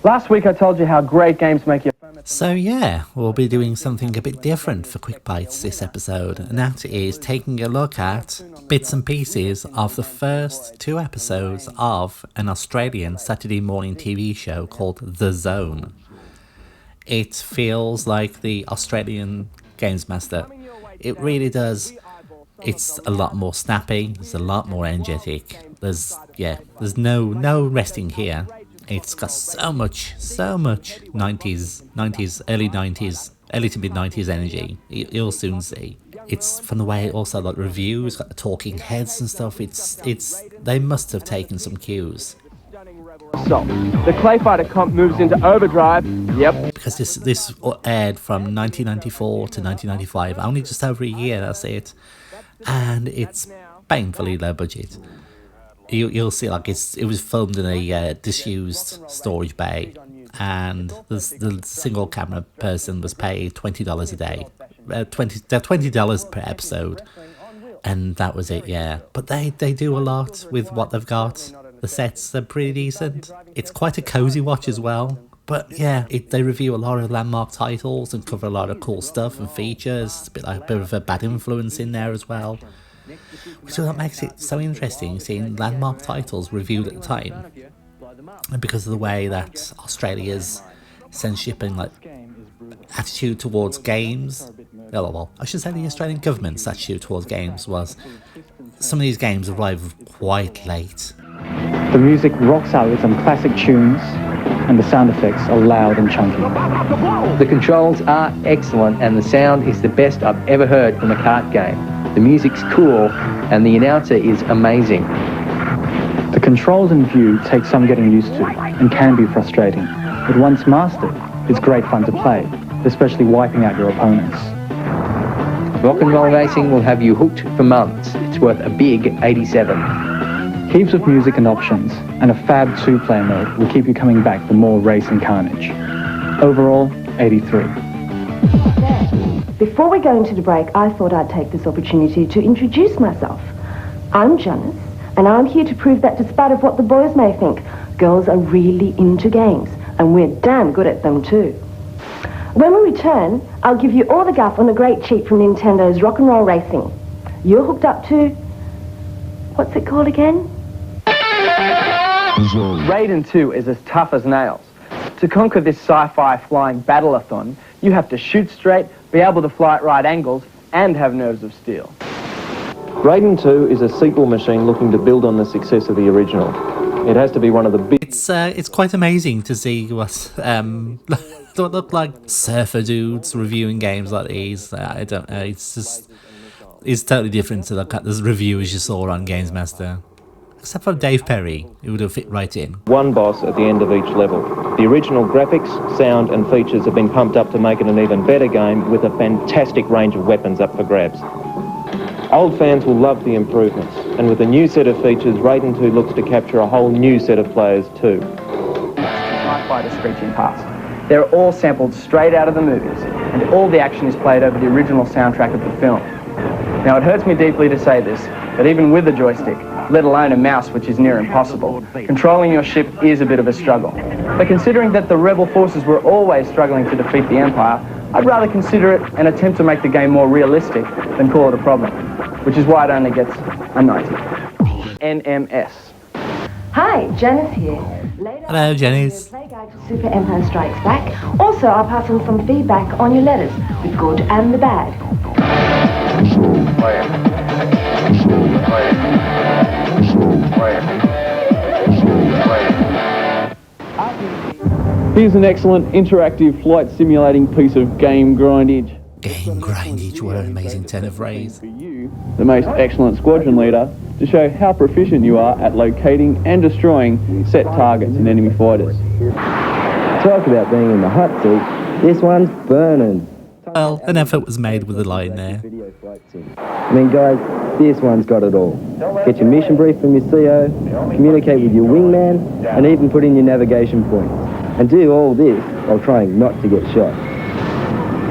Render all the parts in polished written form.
Last week I told you how great games make you. So yeah, we'll be doing something a bit different for QuickBytes this episode, and that is taking a look at bits and pieces of the first 2 episodes of an Australian Saturday morning TV show called The Zone. It feels like the Australian Gamesmaster. It really does. It's a lot more snappy, it's a lot more energetic. There's no resting here. It's got so much 90s, early to mid 90s energy. You'll soon see. It's from the way it also like reviews, got the talking heads and stuff. They must have taken some cues. So, the Clay Fighter comp moves into overdrive. Yep. Because this aired from 1994 to 1995, only just over a year, that's it. And it's painfully low budget. You'll see, like it was filmed in a disused storage bay, and the single camera person was paid $20 a day, $20 per episode, and that was it. Yeah, but they do a lot with what they've got. The sets are pretty decent. It's quite a cozy watch as well. But yeah, they review a lot of landmark titles and cover a lot of cool stuff and features. A bit of a bad influence in there as well. Which is what makes it so interesting, seeing landmark titles reviewed at the time. And because of the way that Australia's censorship and attitude towards games, well, I should say the Australian government's attitude towards games was, some of these games arrive quite late. The music rocks out with some classic tunes, and the sound effects are loud and chunky. The controls are excellent, and the sound is the best I've ever heard from a kart game. The music's cool, and the announcer is amazing. The controls and view take some getting used to, and can be frustrating. But once mastered, it's great fun to play, especially wiping out your opponents. Rock and roll racing will have you hooked for months. It's worth a big 87. Heaps of music and options, and a fab 2-player mode will keep you coming back for more race and carnage. Overall, 83. Before we go into the break, I thought I'd take this opportunity to introduce myself. I'm Janice, and I'm here to prove that despite of what the boys may think, girls are really into games, and we're damn good at them too. When we return, I'll give you all the guff on the great cheat from Nintendo's Rock and Roll Racing. You're hooked up to... what's it called again? Raiden 2 is as tough as nails. To conquer this sci-fi flying battle-a-thon, you have to shoot straight, be able to fly at right angles, and have nerves of steel. Raiden 2 is a sequel machine looking to build on the success of the original. It has to be one of the big... It's quite amazing to see what look like surfer dudes reviewing games like these. I don't know, it's totally different to the reviewers you saw on Gamesmaster. Except for Dave Perry, who would have fit right in. One boss at the end of each level. The original graphics, sound and features have been pumped up to make it an even better game with a fantastic range of weapons up for grabs. Old fans will love the improvements, and with a new set of features, Raiden 2 looks to capture a whole new set of players too. TIE Fighter screeching past. They're all sampled straight out of the movies, and all the action is played over the original soundtrack of the film. Now, it hurts me deeply to say this, but even with a joystick, let alone a mouse, which is near impossible, controlling your ship is a bit of a struggle. But considering that the rebel forces were always struggling to defeat the Empire, I'd rather consider it an attempt to make the game more realistic than call it a problem, which is why it only gets a 90. NMS. Hi, Janice here. Hello, Janice. Play guide for Super Empire Strikes Back. Also, I'll pass on some feedback on your letters, the good and the bad. Here's an excellent interactive flight simulating piece of game grindage. Game grindage, what an amazing turn of phrase. For you, the most excellent squadron leader, to show how proficient you are at locating and destroying set targets in enemy fighters. Talk about being in the hot seat. This one's burning. Well, an effort was made with the line there. I mean, guys, this one's got it all. Get your mission brief from your CO, communicate with your wingman, and even put in your navigation points. And do all this while trying not to get shot.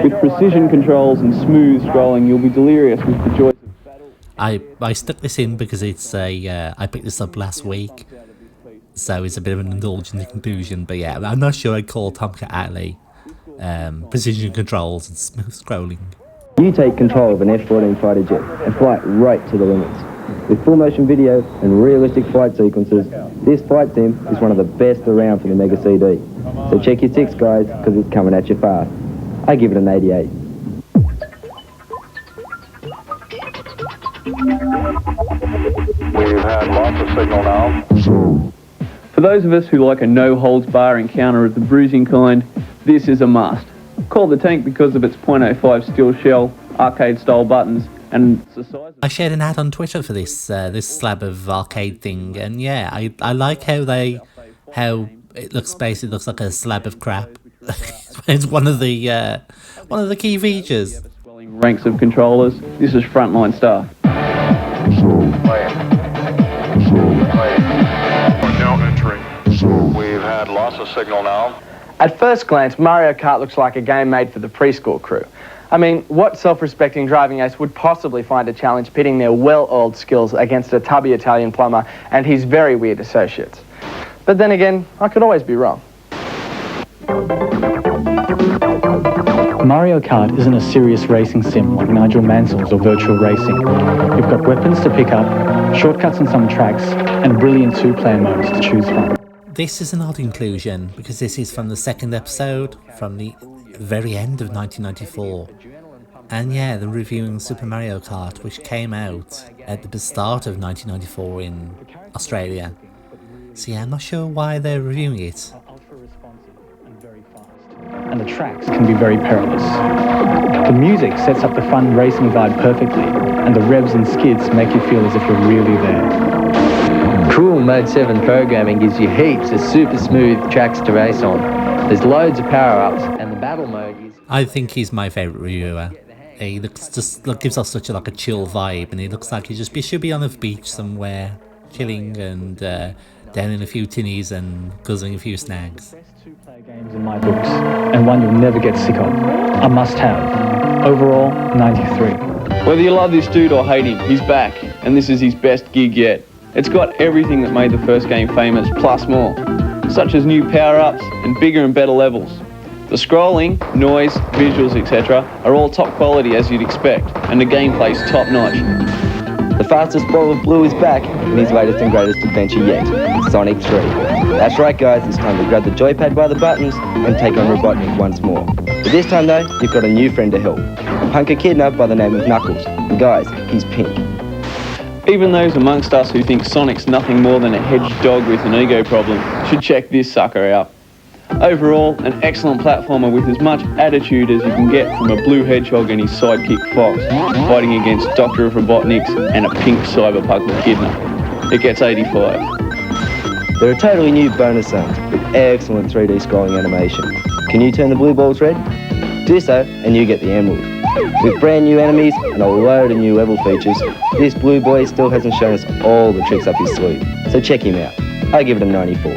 With precision controls and smooth scrolling, you'll be delirious with the joy of battle. I stuck this in because it's I picked this up last week. So it's a bit of an indulgent conclusion, but yeah, I'm not sure I'd call Tomcat Alley precision controls and smooth scrolling. You take control of an F-14 fighter jet and fly it right to the limits. With full motion video and realistic flight sequences, this flight sim is one of the best around for the Mega CD. So check your 6, guys, because it's coming at you fast. I give it an 88. We've had lots of signal now. For those of us who like a no-holds-bar encounter of the bruising kind, this is a must. Called the tank because of its .05 steel shell, arcade-style buttons, and the size. I shared an ad on Twitter for this slab of arcade thing, and yeah, I like how it looks basically looks like a slab of crap. It's one of the key features. Swelling ranks of controllers. This is frontline stuff. No entry. We've had lots of signal now. At first glance, Mario Kart looks like a game made for the preschool crew. I mean, what self-respecting driving ace would possibly find a challenge pitting their well-oiled skills against a tubby Italian plumber and his very weird associates? But then again, I could always be wrong. Mario Kart isn't a serious racing sim like Nigel Mansell's or Virtual Racing. You've got weapons to pick up, shortcuts on some tracks, and brilliant two-player modes to choose from. This is an odd inclusion because this is from the second episode from the very end of 1994. And yeah, they're reviewing Super Mario Kart, which came out at the start of 1994 in Australia. So yeah, I'm not sure why they're reviewing it. And the tracks can be very perilous. The music sets up the fun racing vibe perfectly, and the revs and skids make you feel as if you're really there. Cool Mode 7 programming gives you heaps of super smooth tracks to race on. There's loads of power-ups, and the battle mode is... I think he's my favourite reviewer. He gives off such a chill vibe, and he looks like he should be on a beach somewhere, chilling and downing a few tinnies and guzzling a few snags. Best two-player games in my books, and one you'll never get sick of. A must-have. Overall, 93. Whether you love this dude or hate him, he's back, and this is his best gig yet. It's got everything that made the first game famous, plus more, such as new power-ups and bigger and better levels. The scrolling, noise, visuals, etc. are all top quality as you'd expect, and the gameplay's top-notch. The fastest ball of blue is back in his latest and greatest adventure yet, Sonic 3. That's right, guys, it's time to grab the joypad by the buttons and take on Robotnik once more. But this time, though, you've got a new friend to help. A punk echidna by the name of Knuckles. And guys, he's pink. Even those amongst us who think Sonic's nothing more than a hedged dog with an ego problem should check this sucker out. Overall, an excellent platformer with as much attitude as you can get from a blue hedgehog and his sidekick Fox, fighting against Doctor of Robotniks and a pink cyberpunk echidna. It gets 85. There are totally new bonus zones with excellent 3D scrolling animation. Can you turn the blue balls red? Do so, and you get the emerald. With brand new enemies and a load of new level features, this blue boy still hasn't shown us all the tricks up his sleeve. So check him out. I give it a 94.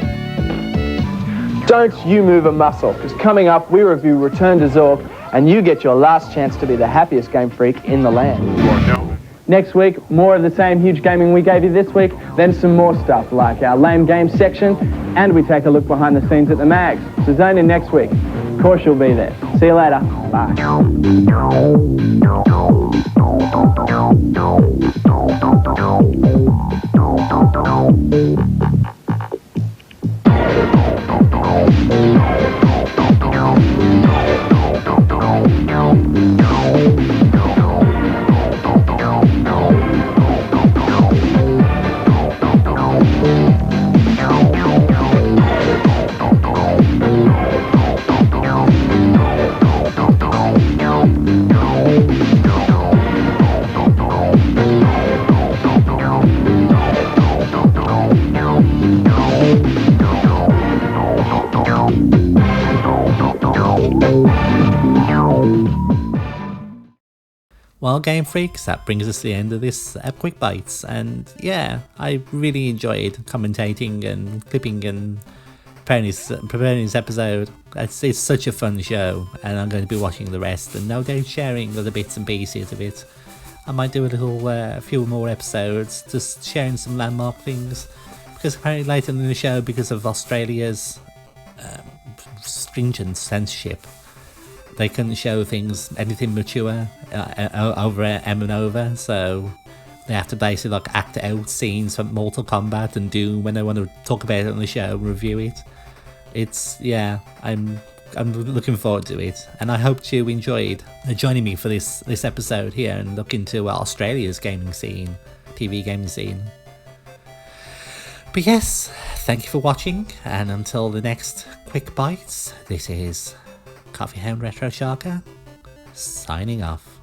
Don't you move a muscle, because coming up we review Return to Zork, and you get your last chance to be the happiest game freak in the land. Next week, more of the same huge gaming we gave you this week, then some more stuff like our lame games section, and we take a look behind the scenes at the mags. So zone in next week. Of course you'll be there. See you later. Bye. Well, Game Freaks, that brings us to the end of this Quick Bites, and yeah, I really enjoyed commentating and clipping and preparing this episode. It's such a fun show, and I'm going to be watching the rest and no doubt sharing other bits and pieces of it. I might do a few more episodes, just sharing some landmark things, because apparently later in the show, because of Australia's stringent censorship, they couldn't show anything mature over M and over, so they have to basically like act out scenes from Mortal Kombat and Doom when they want to talk about it on the show and review it. It's, yeah, I'm looking forward to it, and I hope you enjoyed joining me for this episode here and look into Australia's gaming scene, TV gaming scene. But yes, thank you for watching, and until the next Quick Bites, this is Coffee Hound Retro Sharka, signing off.